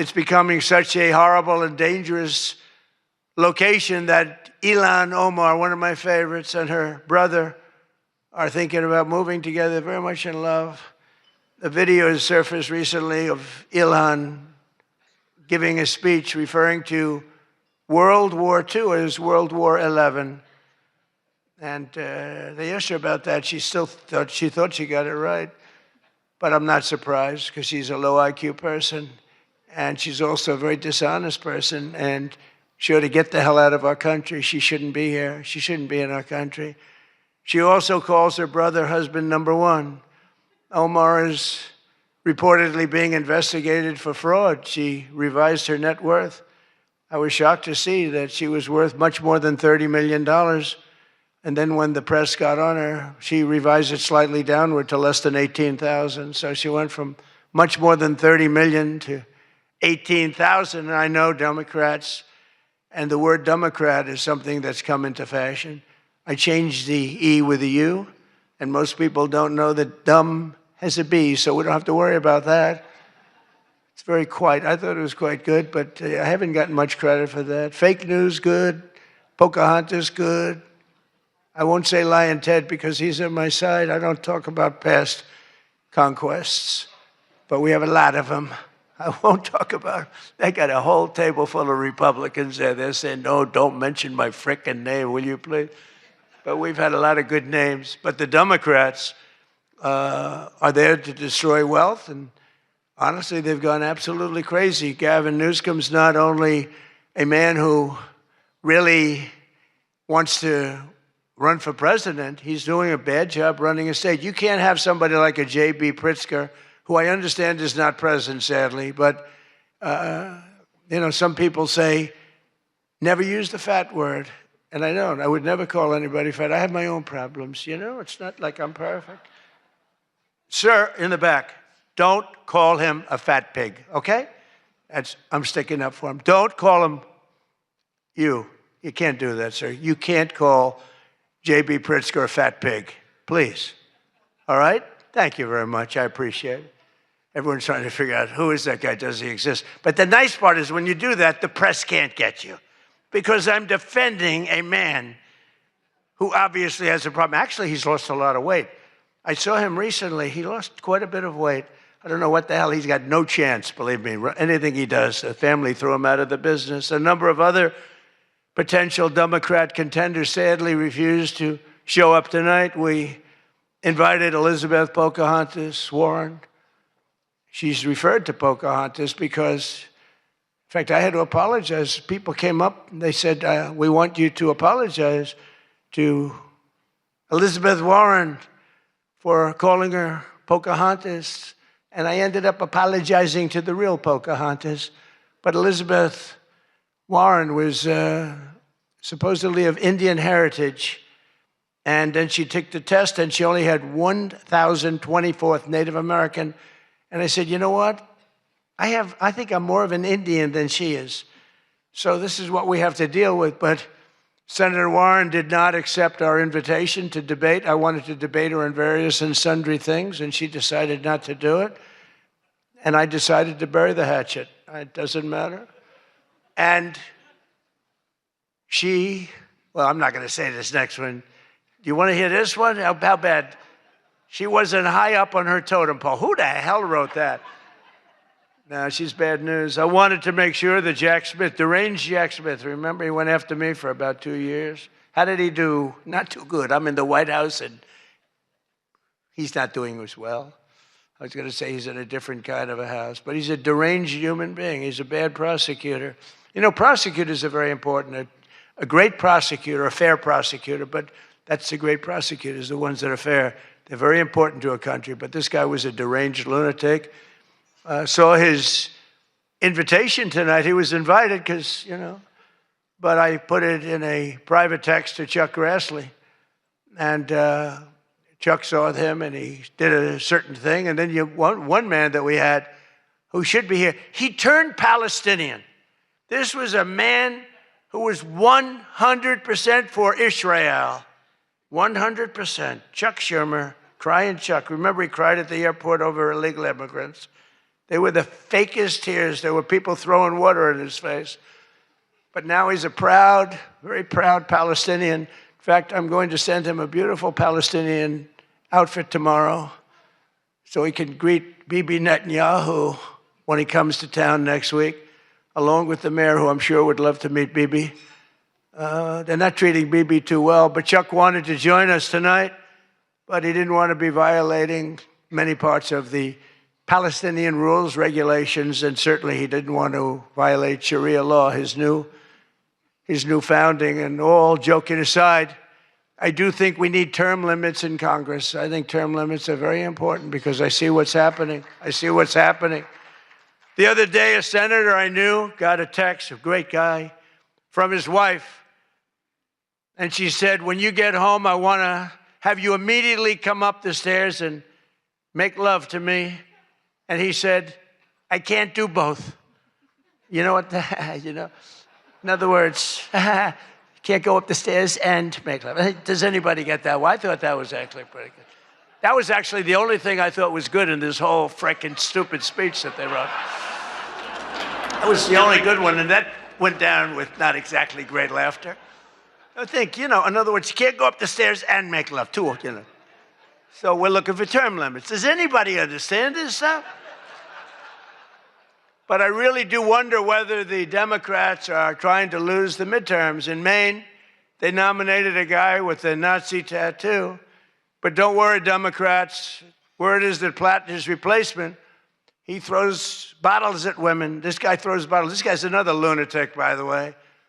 It's becoming such a horrible and dangerous location that Ilhan Omar, one of my favorites, and her brother are thinking about moving together, very much in love. A video has surfaced recently of Ilhan giving a speech referring to World War II as World War XI. And they asked her about that. She thought she got it right. But I'm not surprised, because she's a low IQ person. And she's also a very dishonest person. And she ought to get the hell out of our country. She shouldn't be here. She shouldn't be in our country. She also calls her brother husband number one. Omar is reportedly being investigated for fraud. She revised her net worth. I was shocked to see that she was worth much more than $30 million. And then when the press got on her, she revised it slightly downward to less than 18,000. So she went from much more than 30 million to 18,000. And I know Democrats, and the word Democrat is something that's come into fashion. I changed the E with a U, and most people don't know that dumb has a B, so we don't have to worry about that. It's very quiet. I thought it was quite good, but I haven't gotten much credit for that. Fake news, good. Pocahontas, good. I won't say Lion Ted because he's on my side. I don't talk about past conquests, but we have a lot of them. I won't talk about it. They got a whole table full of Republicans there. They're saying, no, don't mention my frickin' name, will you please? But we've had a lot of good names. But the Democrats are there to destroy wealth, and honestly, they've gone absolutely crazy. Gavin Newsom's not only a man who really wants to run for president, he's doing a bad job running a state. You can't have somebody like a J.B. Pritzker, who I understand is not president, sadly, but some people say, never use the fat word. And I don't. I would never call anybody fat. I have my own problems, It's not like I'm perfect. Sir, in the back, don't call him a fat pig, okay? I'm sticking up for him. Don't call him you. You can't do that, sir. You can't call J.B. Pritzker a fat pig, please. All right? Thank you very much. I appreciate it. Everyone's trying to figure out, who is that guy? Does he exist? But the nice part is when you do that, the press can't get you, because I'm defending a man who obviously has a problem. Actually, he's lost a lot of weight. I saw him recently. He lost quite a bit of weight. I don't know what the hell. He's got no chance, believe me. Anything he does, the family threw him out of the business. A number of other potential Democrat contenders sadly refused to show up tonight. We invited Elizabeth Pocahontas Warren. She's referred to Pocahontas because, in fact, I had to apologize. People came up and they said, we want you to apologize to Elizabeth Warren for calling her Pocahontas. And I ended up apologizing to the real Pocahontas. But Elizabeth Warren was supposedly of Indian heritage. And then she took the test, and she only had 1,024th Native American. And I said, you know what? I think I'm more of an Indian than she is. So this is what we have to deal with. But Senator Warren did not accept our invitation to debate. I wanted to debate her on various and sundry things, and she decided not to do it. And I decided to bury the hatchet. It doesn't matter. And I'm not going to say this next one. Do you want to hear this one? How bad? She wasn't high up on her totem pole. Who the hell wrote that? No, she's bad news. I wanted to make sure that Jack Smith, deranged Jack Smith, remember he went after me for about 2 years? How did he do? Not too good. I'm in the White House and he's not doing as well. I was going to say he's in a different kind of a house, but he's a deranged human being. He's a bad prosecutor. Prosecutors are very important. A great prosecutor, a fair prosecutor, but that's the great prosecutors, the ones that are fair. They're very important to a country, but this guy was a deranged lunatic. Saw his invitation tonight. He was invited because, but I put it in a private text to Chuck Grassley. And Chuck saw him and he did a certain thing. And then one man that we had who should be here, he turned Palestinian. This was a man who was 100% for Israel. 100%. Chuck Schumer, crying Chuck. Remember, he cried at the airport over illegal immigrants. They were the fakest tears. There were people throwing water in his face. But now he's a proud, very proud Palestinian. In fact, I'm going to send him a beautiful Palestinian outfit tomorrow so he can greet Bibi Netanyahu when he comes to town next week, along with the mayor, who I'm sure would love to meet Bibi. They're not treating Bibi too well, but Chuck wanted to join us tonight, but he didn't want to be violating many parts of the Palestinian rules, regulations, and certainly he didn't want to violate Sharia law, his new founding. And all joking aside, I do think we need term limits in Congress. I think term limits are very important because I see what's happening. I see what's happening. The other day, a senator I knew got a text, a great guy, from his wife. And she said, when you get home, I want to have you immediately come up the stairs and make love to me. And he said, I can't do both. You know what? In other words, can't go up the stairs and make love. Does anybody get that? Well, I thought that was actually pretty good. That was actually the only thing I thought was good in this whole frickin' stupid speech that they wrote. That was the only good one, and that went down with not exactly great laughter. I think, in other words, you can't go up the stairs and make love, too, So we're looking for term limits. Does anybody understand this stuff? But I really do wonder whether the Democrats are trying to lose the midterms. In Maine, they nominated a guy with a Nazi tattoo. But don't worry, Democrats. Word is that Platt, his replacement, he throws bottles at women. This guy throws bottles. This guy's another lunatic, by the way.